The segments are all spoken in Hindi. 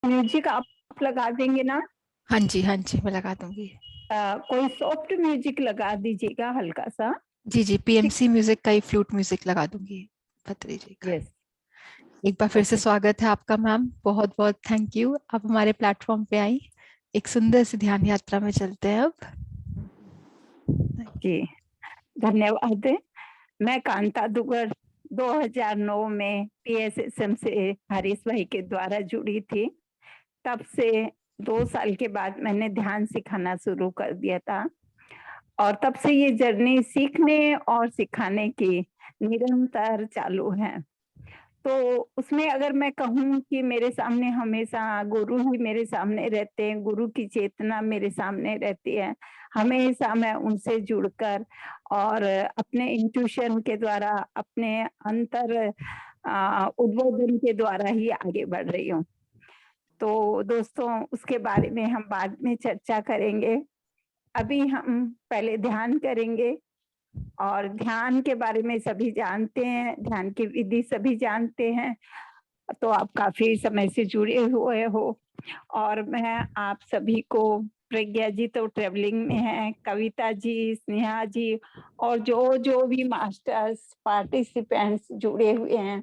म्यूजिक आप लगा देंगे ना? हाँ जी, मैं लगा दूंगी। कोई सॉफ्ट म्यूजिक लगा दीजिएगा, हल्का सा। जी जी, ठीक। पीएमसी म्यूजिक का ही फ्लूट म्यूजिक लगा दूंगी। बता का। यस। एक बार फिर से ओके। स्वागत है आपका मैम, बहुत बहुत थैंक यू, आप हमारे प्लेटफॉर्म पे आई। एक सुंदर सी ध्यान यात्रा में चलते हैं अब। जी, धन्यवाद। मैं कांता दुगर 2009 में पीएसएसएम से हरीश भाई के द्वारा जुड़ी थी। तब से 2 साल के बाद मैंने ध्यान सिखाना शुरू कर दिया था, और तब से ये जर्नी सीखने और सिखाने की निरंतर चालू है। तो उसमें अगर मैं कहूँ कि मेरे सामने हमेशा गुरु ही मेरे सामने रहते हैं, गुरु की चेतना मेरे सामने रहती है। हमेशा मैं उनसे जुड़कर और अपने इंट्यूशन के द्वारा, अपने अंतर उद्बोधन के द्वारा ही आगे बढ़ रही हूँ। तो दोस्तों, उसके बारे में हम बाद में चर्चा करेंगे। अभी हम पहले ध्यान करेंगे, और ध्यान के बारे में सभी जानते हैं, ध्यान की विधि सभी जानते हैं। तो आप काफी समय से जुड़े हुए हो, और मैं आप सभी को, प्रज्ञा जी तो ट्रेवलिंग में है, कविता जी, स्नेहा जी, और जो जो भी मास्टर्स पार्टिसिपेंट्स जुड़े हुए हैं,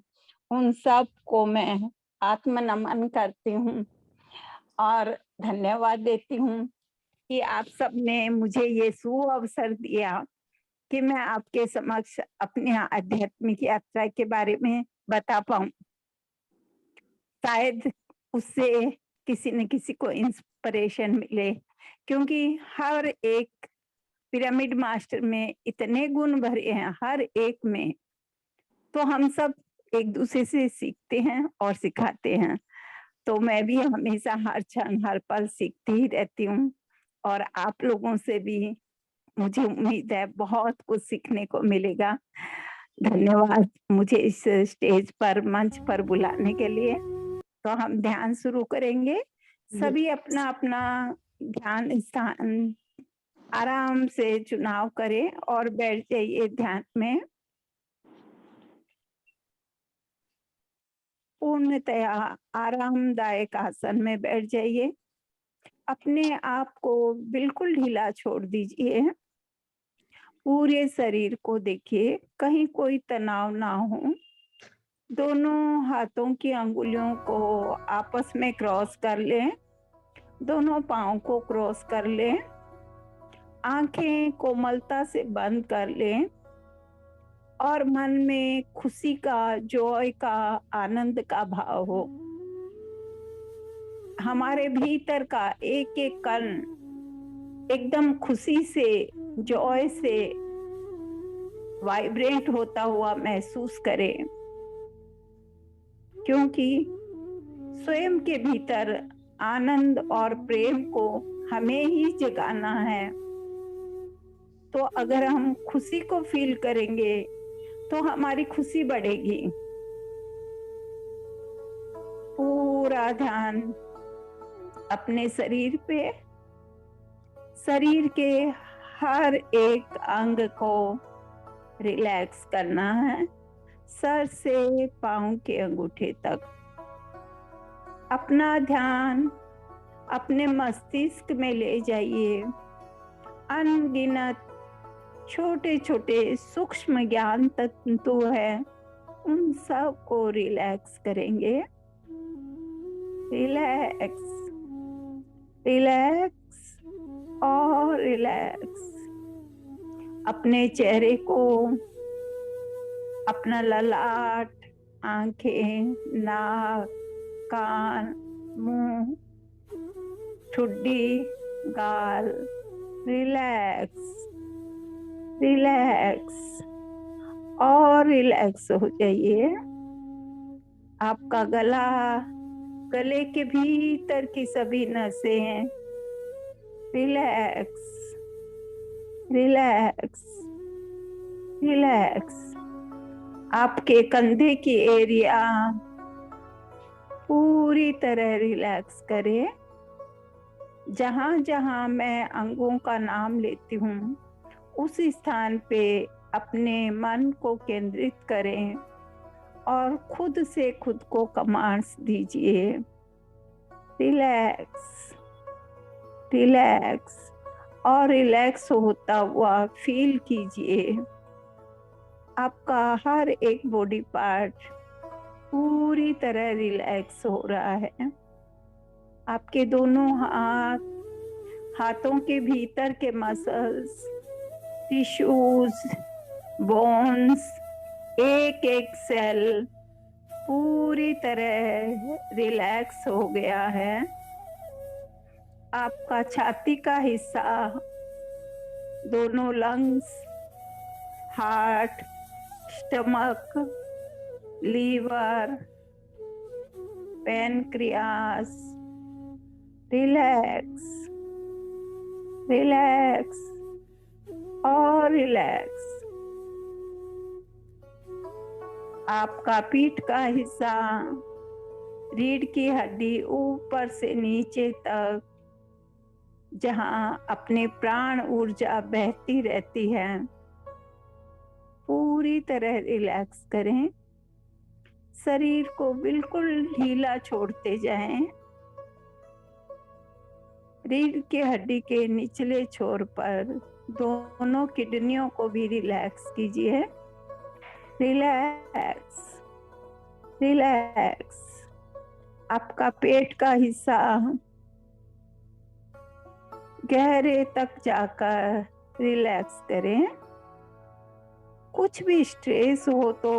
उन सब को मैं आत्म नमन करती हूँ और धन्यवाद देती हूँ कि आप सब ने मुझे ये सुअवसर दिया कि मैं आपके समक्ष अपनी आध्यात्मिक यात्रा के बारे में बता पाऊं। शायद उससे किसी न किसी को इंस्पिरेशन मिले, क्योंकि हर एक पिरामिड मास्टर में इतने गुण भरे हैं, हर एक में। तो हम सब एक दूसरे से सीखते हैं और सिखाते हैं। तो मैं भी हमेशा हर क्षण हर पल सीखती ही रहती हूँ, और आप लोगों से भी मुझे उम्मीद है बहुत कुछ सीखने को मिलेगा। धन्यवाद मुझे इस स्टेज पर, मंच पर बुलाने के लिए। तो हम ध्यान शुरू करेंगे। सभी अपना अपना ध्यान स्थान आराम से चुनाव करें और बैठ जाइए ध्यान में। पूर्णतया आरामदायक आसन में बैठ जाइए। अपने आप को बिल्कुल ढीला छोड़ दीजिए। पूरे शरीर को देखिए, कहीं कोई तनाव ना हो। दोनों हाथों की अंगुलियों को आपस में क्रॉस कर लें। दोनों पांव को क्रॉस कर लें। आंखें कोमलता से बंद कर लें, और मन में खुशी का, जॉय का, आनंद का भाव हो। हमारे भीतर का एक एक कण एकदम खुशी से, जॉय से वाइब्रेट होता हुआ महसूस करें, क्योंकि स्वयं के भीतर आनंद और प्रेम को हमें ही जगाना है। तो अगर हम खुशी को फील करेंगे तो हमारी खुशी बढ़ेगी। पूरा ध्यान अपने शरीर पे, शरीर के हर एक अंग को रिलैक्स करना है, सर से पांव के अंगूठे तक। अपना ध्यान अपने मस्तिष्क में ले जाइए। अनगिनत छोटे छोटे सूक्ष्म ज्ञान तंतु है, उन सब को रिलैक्स करेंगे। रिलैक्स, रिलैक्स और रिलैक्स। अपने चेहरे को, अपना ललाट, आंखें, नाक, कान, मुंह, ठुड्डी, गाल, रिलैक्स, रिलैक्स और रिलैक्स हो जाइए। आपका गला, गले के भीतर की सभी नसें रिलैक्स, रिलैक्स, रिलैक्स। आपके कंधे की एरिया पूरी तरह रिलैक्स करें। जहां जहां मैं अंगों का नाम लेती हूँ, उस स्थान पे अपने मन को केंद्रित करें और खुद से खुद को कमांड्स दीजिए। रिलैक्स, रिलैक्स और रिलैक्स होता हुआ फील कीजिए आपका हर एक बॉडी पार्ट पूरी तरह रिलैक्स हो रहा है। आपके दोनों हाथों के भीतर के मसल्स, टिश्यूज, बोन्स, एक एक सेल पूरी तरह रिलैक्स हो गया है। आपका छाती का हिस्सा, दोनों lungs, heart, stomach, liver, pancreas, relax, relax और रिलैक्स। आपका पीठ का हिस्सा, रीढ़ की हड्डी ऊपर से नीचे तक, जहां अपने प्राण ऊर्जा बहती रहती है, पूरी तरह रिलैक्स करें। शरीर को बिल्कुल ढीला छोड़ते जाएं। रीढ़ की हड्डी के निचले छोर पर दोनों किडनियों को भी रिलैक्स कीजिए। Relax, relax. आपका पेट का हिस्सा गहरे तक जाकर रिलैक्स करें। कुछ भी स्ट्रेस हो तो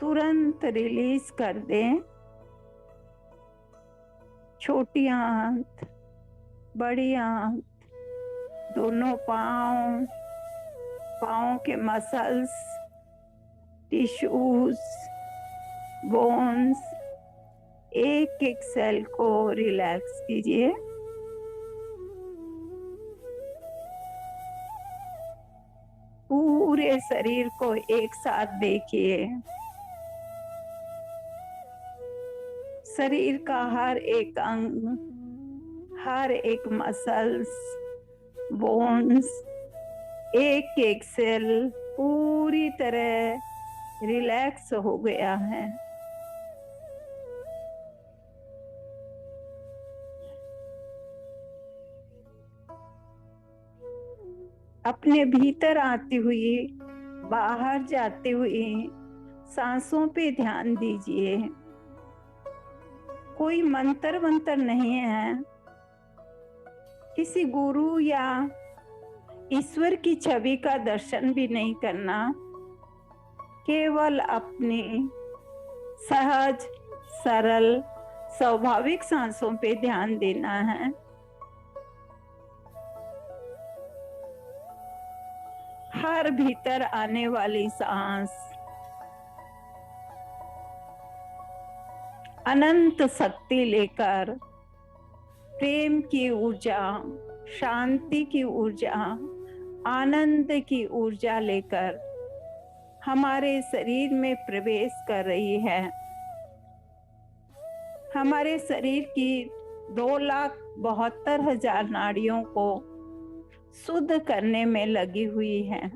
तुरंत रिलीज कर दें। छोटी आंत, बड़ी आंत, दोनों पाँव के मसल्स, टिश्यूज, बोन्स, एक एक सेल को रिलैक्स कीजिए। पूरे शरीर को एक साथ देखिए। शरीर का हर एक अंग, हर एक मसल्स, बोन्स, एक एक सेल पूरी तरह रिलैक्स हो गया है। अपने भीतर आती हुई, बाहर जाती हुई सांसों पे ध्यान दीजिए। कोई मंत्र नहीं है। किसी गुरु या ईश्वर की छवि का दर्शन भी नहीं करना। केवल अपनी सहज, सरल, स्वाभाविक सांसों पे ध्यान देना है। हर भीतर आने वाली सांस अनंत शक्ति लेकर प्रेम की ऊर्जा, शांति की ऊर्जा, आनंद की ऊर्जा लेकर हमारे शरीर में प्रवेश कर रही है। हमारे शरीर की 2,72,000 नाड़ियों को शुद्ध करने में लगी हुई है।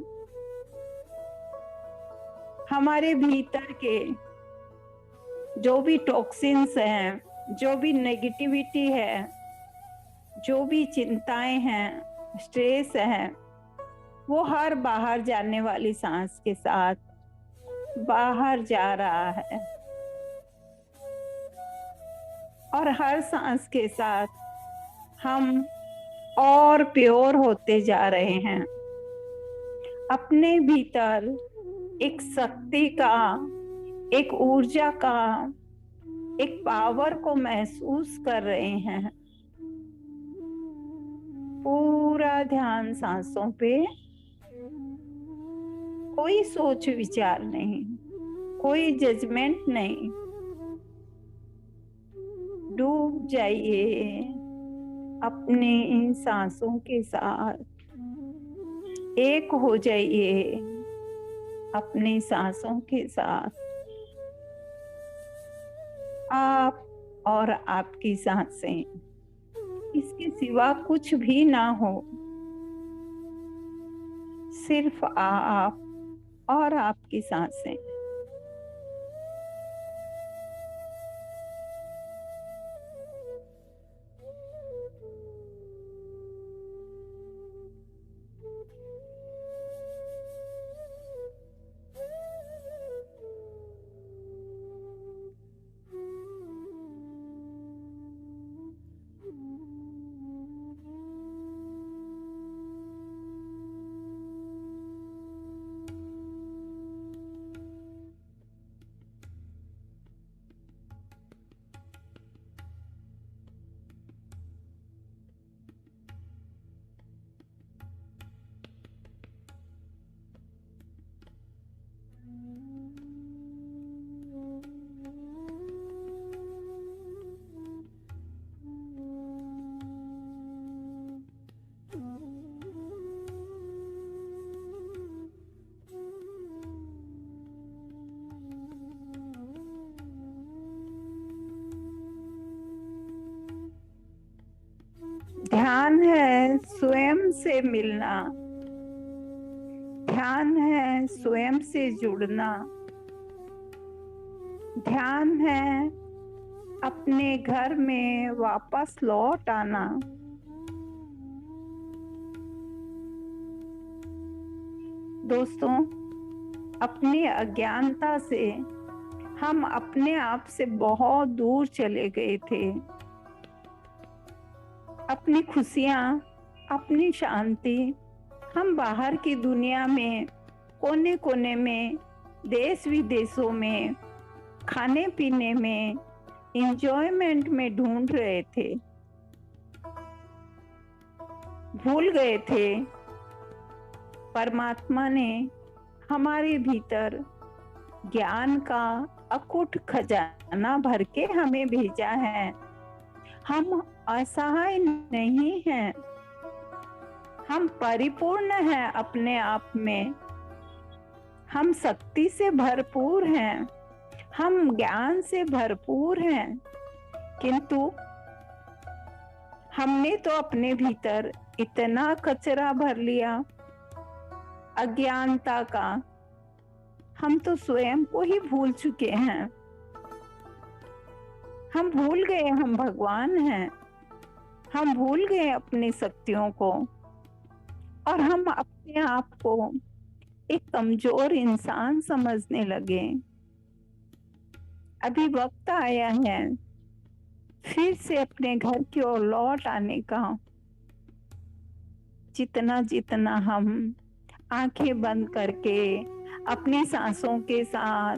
हमारे भीतर के जो भी टॉक्सिन्स हैं, जो भी नेगेटिविटी है, जो भी चिंताएं हैं, स्ट्रेस है, वो हर बाहर जाने वाली सांस के साथ बाहर जा रहा है। और हर सांस के साथ हम और प्योर होते जा रहे हैं। अपने भीतर एक शक्ति का, एक ऊर्जा का, एक पावर को महसूस कर रहे हैं। पूरा ध्यान सांसों पे, कोई सोच विचार नहीं, कोई जजमेंट नहीं। डूब जाइए अपने इन सांसों के साथ, एक हो जाइए अपनी सांसों के साथ। आप और आपकी सांसें, इसके सिवा कुछ भी ना हो। सिर्फ आप और आपकी सांसें। ध्यान है स्वयं से मिलना, ध्यान है स्वयं से जुड़ना, ध्यान है अपने घर में वापस लौट आना। दोस्तों, अपनी अज्ञानता से हम अपने आप से बहुत दूर चले गए थे। अपनी खुशियां, अपनी शांति हम बाहर की दुनिया में कोने कोने में, देश विदेशों में, खाने पीने में, एंजॉयमेंट में ढूंढ रहे थे। भूल गए थे परमात्मा ने हमारे भीतर ज्ञान का अकूट खजाना भर के हमें भेजा है। हम असहाय नहीं हैं, हम परिपूर्ण हैं अपने आप में। हम शक्ति से भरपूर हैं, हम ज्ञान से भरपूर हैं, किंतु हमने तो अपने भीतर इतना कचरा भर लिया अज्ञानता का, हम तो स्वयं को ही भूल चुके हैं। हम भूल गए हम भगवान हैं, हम भूल गए अपनी शक्तियों को, और हम अपने आप को एक कमजोर इंसान समझने लगे। अभी वक्त आया है फिर से अपने घर की ओर लौट आने का। जितना जितना हम आंखें बंद करके अपनी सांसों के साथ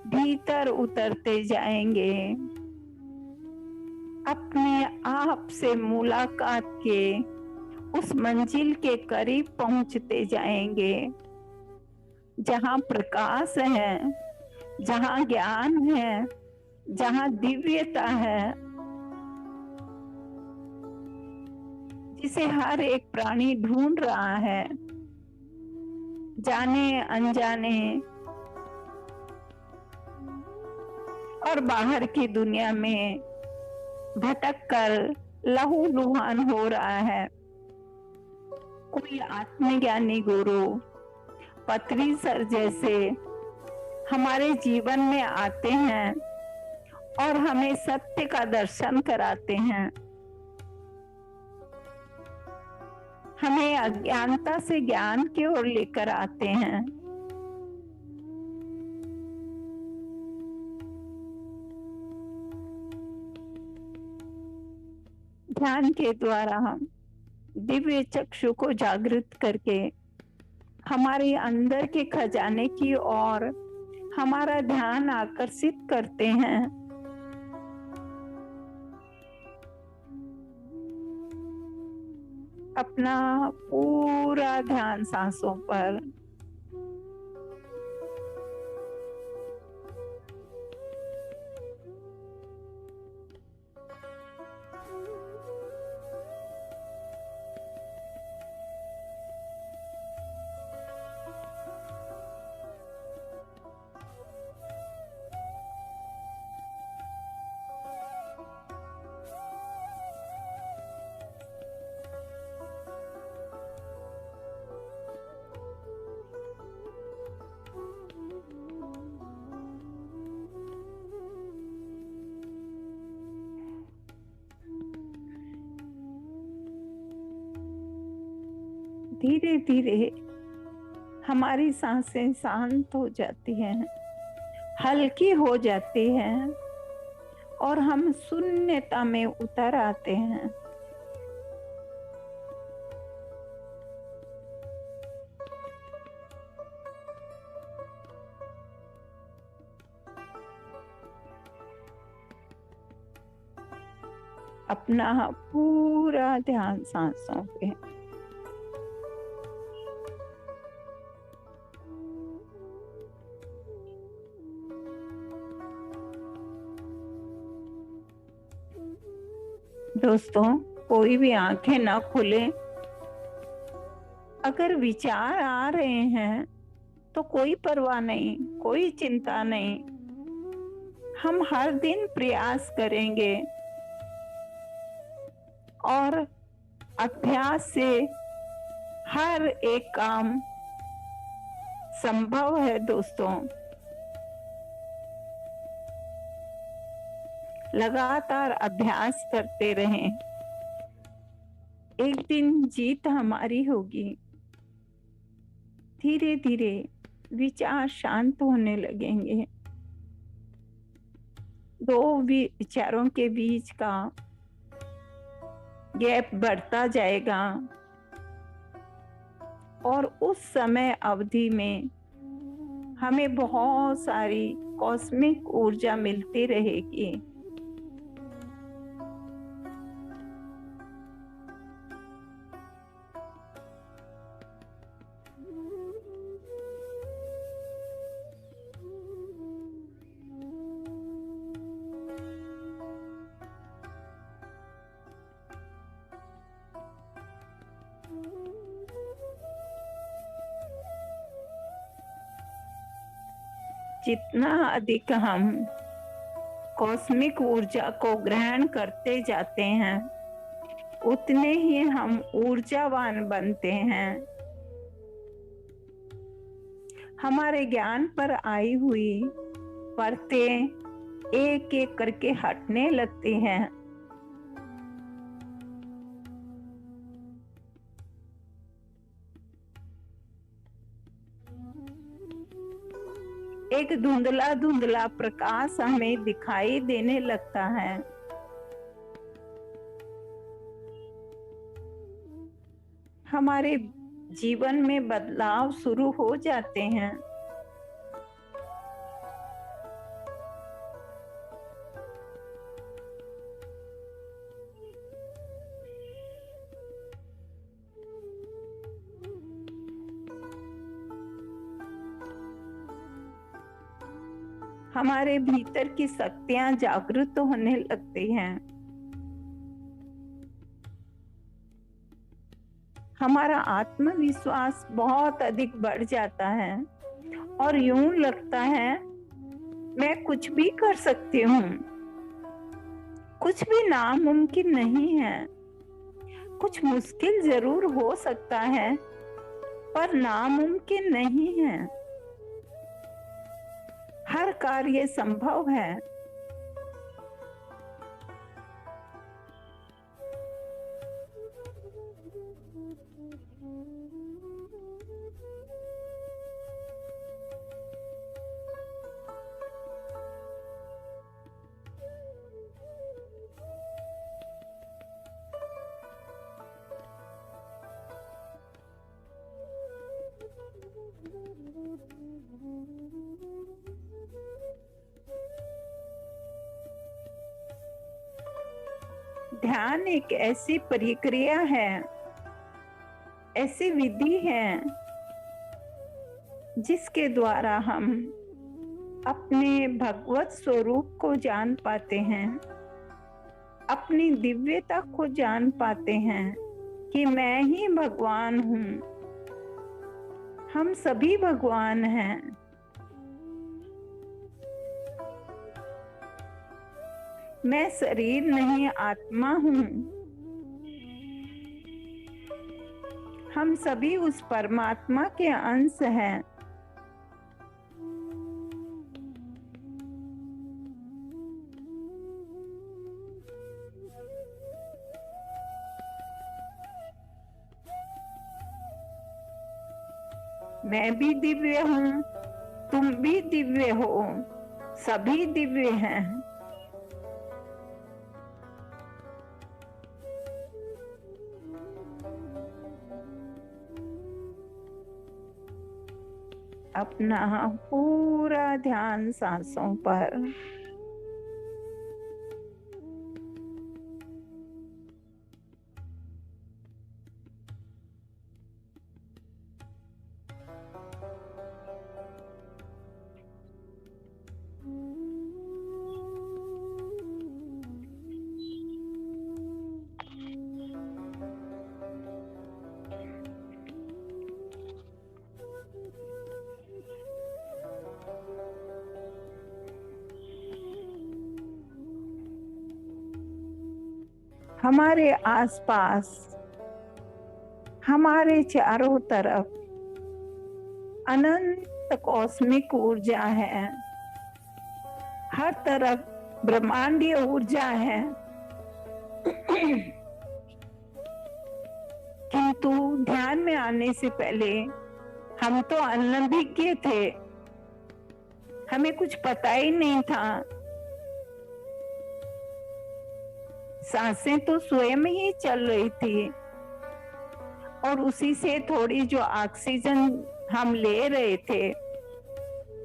भीतर उतरते जाएंगे, अपने आप से मुलाकात के उस मंजिल के करीब पहुंचते जाएंगे जहां प्रकाश है, जहां ज्ञान है, जहां दिव्यता है, जिसे हर एक प्राणी ढूंढ रहा है। जाने अनजाने और बाहर की दुनिया में भटक कर लहूलुहान हो रहा है। कोई आत्मज्ञानी गुरु, पत्री सर जैसे हमारे जीवन में आते हैं और हमें सत्य का दर्शन कराते हैं, हमें अज्ञानता से ज्ञान की ओर लेकर आते हैं। ध्यान के द्वारा हम दिव्य चक्षु को जागृत करके हमारे अंदर के खजाने की ओर हमारा ध्यान आकर्षित करते हैं। अपना पूरा ध्यान सांसों पर। धीरे धीरे हमारी सांसें शांत हो जाती हैं, हल्की हो जाती हैं और हम शून्यता में उतर आते हैं। अपना पूरा ध्यान सांसों पे। दोस्तों, कोई भी आंखें ना खोले। अगर विचार आ रहे हैं तो कोई परवाह नहीं, कोई चिंता नहीं। हम हर दिन प्रयास करेंगे और अभ्यास से हर एक काम संभव है दोस्तों। लगातार अभ्यास करते रहें, एक दिन जीत हमारी होगी। धीरे धीरे विचार शांत होने लगेंगे, दो विचारों के बीच का गैप बढ़ता जाएगा और उस समय अवधि में हमें बहुत सारी कॉस्मिक ऊर्जा मिलती रहेगी। जितना अधिक हम कॉस्मिक ऊर्जा को ग्रहण करते जाते हैं, उतने ही हम ऊर्जावान बनते हैं। हमारे ज्ञान पर आई हुई परतें एक एक करके हटने लगती हैं। एक धुंधला धुंधला प्रकाश हमें दिखाई देने लगता है। हमारे जीवन में बदलाव शुरू हो जाते हैं। हमारे भीतर की शक्तियां जागृत होने लगती हैं। हमारा आत्मविश्वास बहुत अधिक बढ़ जाता है और यूं लगता है मैं कुछ भी कर सकती हूँ। कुछ भी नामुमकिन नहीं है। कुछ मुश्किल जरूर हो सकता है पर नामुमकिन नहीं है। हर कार्य संभव है। ध्यान एक ऐसी प्रक्रिया है, ऐसी विधि है जिसके द्वारा हम अपने भगवत स्वरूप को जान पाते हैं, अपनी दिव्यता को जान पाते हैं कि मैं ही भगवान हूँ। हम सभी भगवान हैं। मैं शरीर नहीं आत्मा हूँ। हम सभी उस परमात्मा के अंश हैं। मैं भी दिव्य हूँ, तुम भी दिव्य हो, सभी दिव्य हैं। अपना पूरा ध्यान सांसों पर। हमारे आसपास हमारे चारों तरफ अनंत कॉस्मिक ऊर्जा है, हर तरफ ब्रह्मांडीय ऊर्जा है। किंतु ध्यान में आने से पहले हम तो अनभिज्ञ थे, हमें कुछ पता ही नहीं था। सांसें तो स्वयं ही चल रही थी और उसी से थोड़ी जो ऑक्सीजन हम ले रहे थे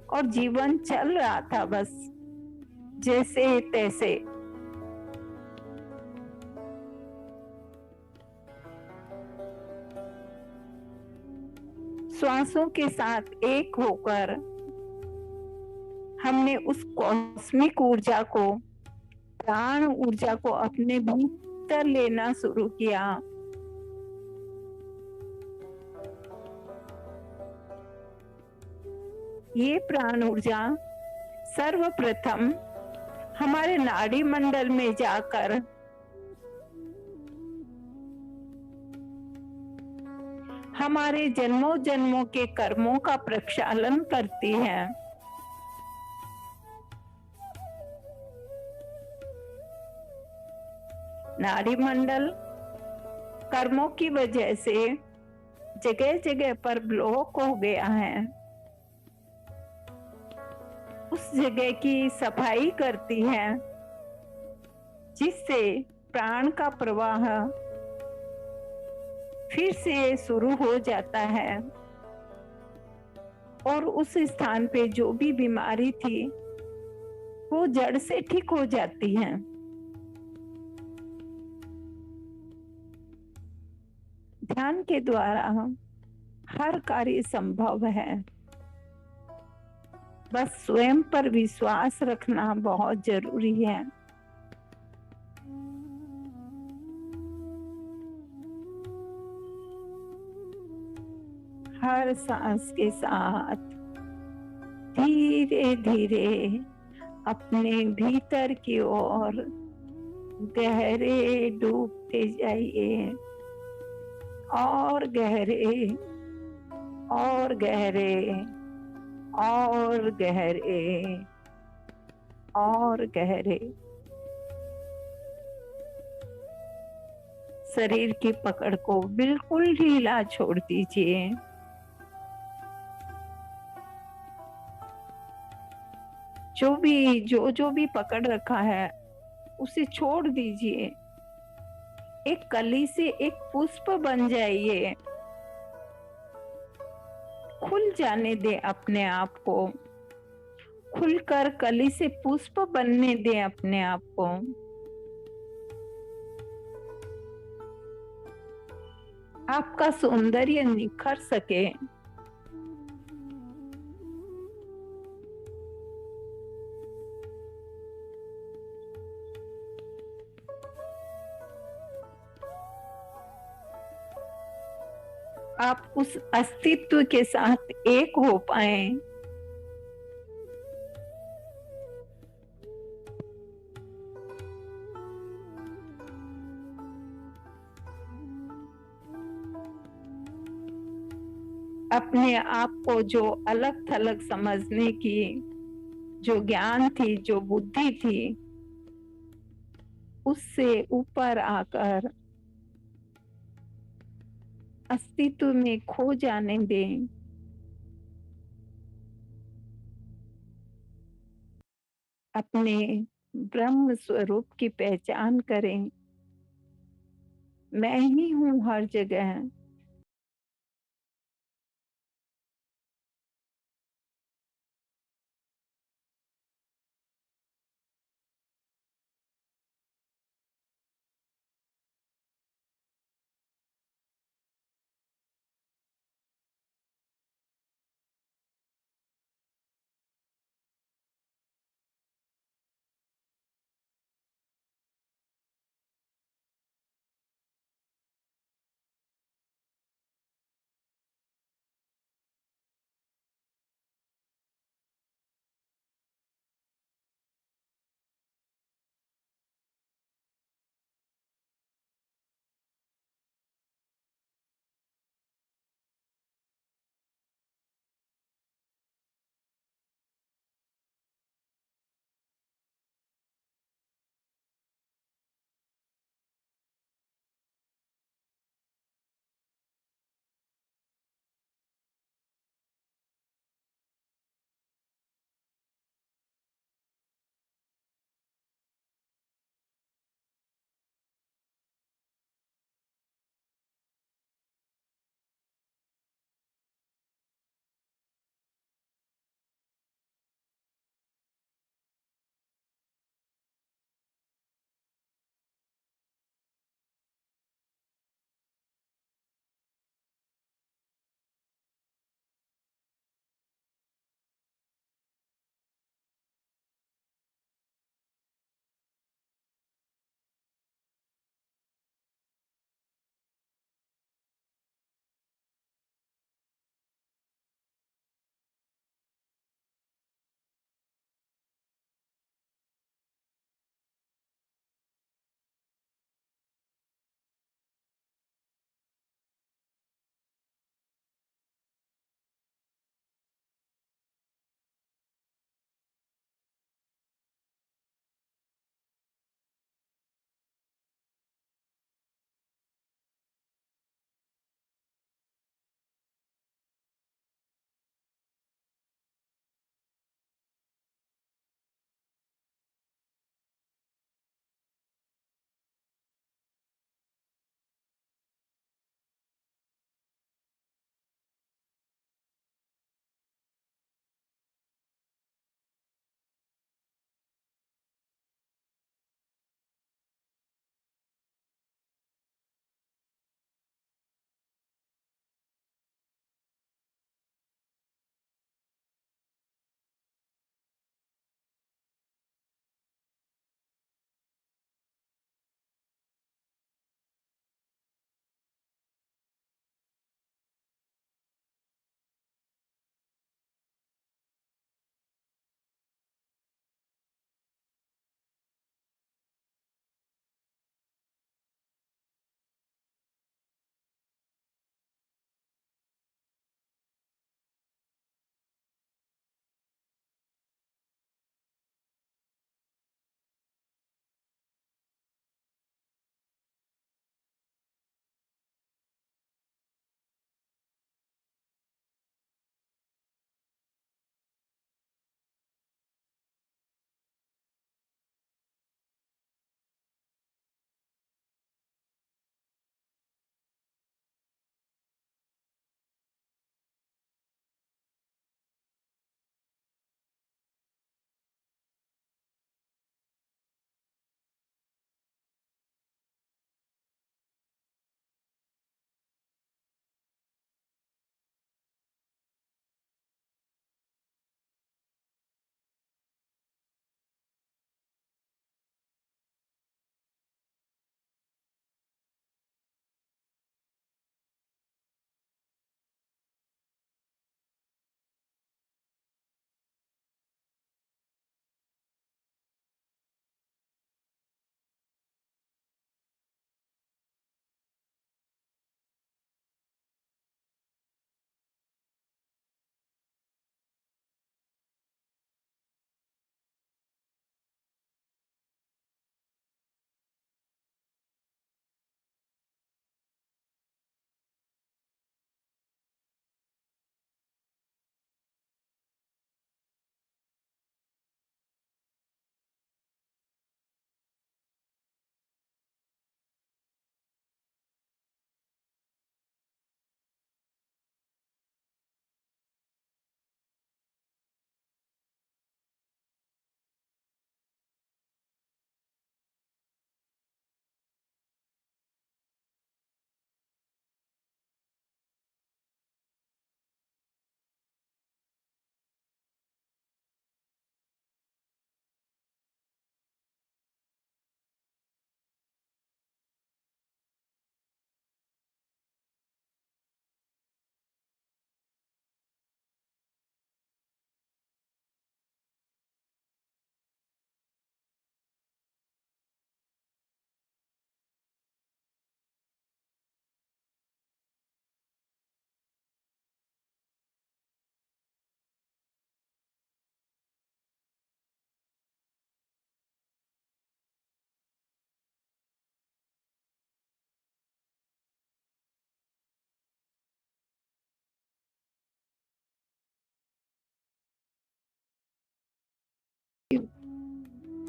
और जीवन चल रहा था, बस जैसे तैसे। श्वासों के साथ एक होकर हमने उस कॉस्मिक ऊर्जा को, प्राण ऊर्जा को अपने भीतर लेना शुरू किया। ये प्राण ऊर्जा सर्वप्रथम हमारे नाड़ी मंडल में जाकर हमारे जन्मों जन्मों के कर्मों का प्रक्षालन करती है। नाड़ी मंडल कर्मों की वजह से जगह जगह पर ब्लॉक हो गया है, उस जगह की सफाई करती है, जिससे प्राण का प्रवाह फिर से शुरू हो जाता है और उस स्थान पे जो भी बीमारी थी वो जड़ से ठीक हो जाती है। ध्यान के द्वारा हर कार्य संभव है, बस स्वयं पर विश्वास रखना बहुत जरूरी है। हर सांस के साथ धीरे धीरे अपने भीतर की ओर गहरे डूबते जाइए, और गहरे और गहरे और गहरे और गहरे। शरीर की पकड़ को बिल्कुल ढीला छोड़ दीजिए। जो भी पकड़ रखा है उसे छोड़ दीजिए। एक कली से एक पुष्प बन जाइए। खुल जाने दे अपने आप को, खुलकर कली से पुष्प बनने दे अपने आप को। आपका सौंदर्य निखर सके। आप उस अस्तित्व के साथ एक हो पाए। अपने आप को जो अलग थलग समझने की जो ज्ञान थी, जो बुद्धि थी, उससे ऊपर आकर अस्तित्व में खो जाने दें। अपने ब्रह्म स्वरूप की पहचान करें। मैं ही हूँ हर जगह।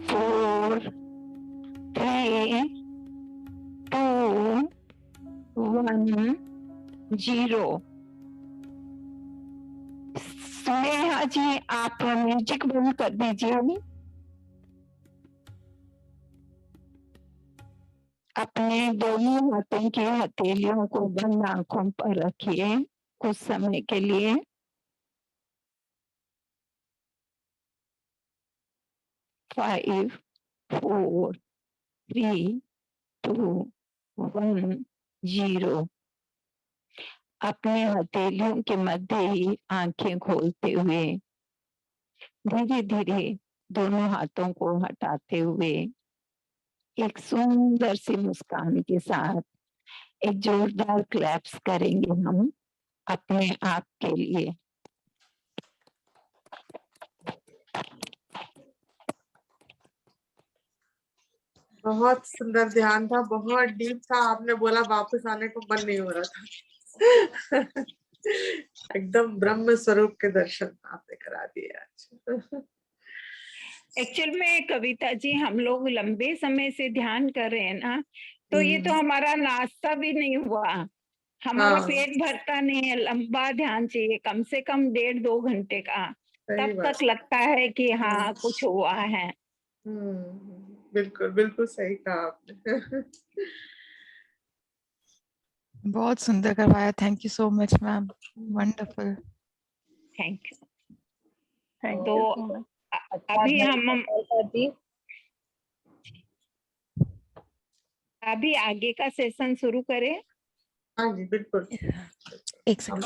4 3 2 1 0। स्नेहा जी, आप म्यूजिक बंद कर दीजिए। अपने दोनों हाथों की हथेलियों को बंद आंखों पर रखिए कुछ समय के लिए। 5 4 3 2 1 0। अपने हथेलियों के मध्य ही आंखें खोलते हुए धीरे धीरे दोनों हाथों को हटाते हुए एक सुंदर सी मुस्कान के साथ एक जोरदार क्लैप्स करेंगे हम अपने आप के लिए। बहुत सुंदर ध्यान था, बहुत डीप था। आपने बोला वापस आने को मन नहीं हो रहा था। एकदम ब्रह्म स्वरूप के दर्शन आपने करा दिए आज। एक्चुअल में कविता जी, हम लोग लंबे समय से ध्यान कर रहे हैं ना, तो ये तो हमारा नाश्ता भी नहीं हुआ, हमारा पेट भरता नहीं है। लंबा ध्यान चाहिए, कम से कम 1.5-2 घंटे का, तब तक लगता है कि हाँ कुछ हुआ है। बिल्कुल बिल्कुल सही कहा आपने। बहुत सुंदर करवाया, thank you so much ma'am, wonderful. Thank you. तो अभी हम अभी आगे का सेशन शुरू करें। हाँ जी बिल्कुल। एक सेकंड।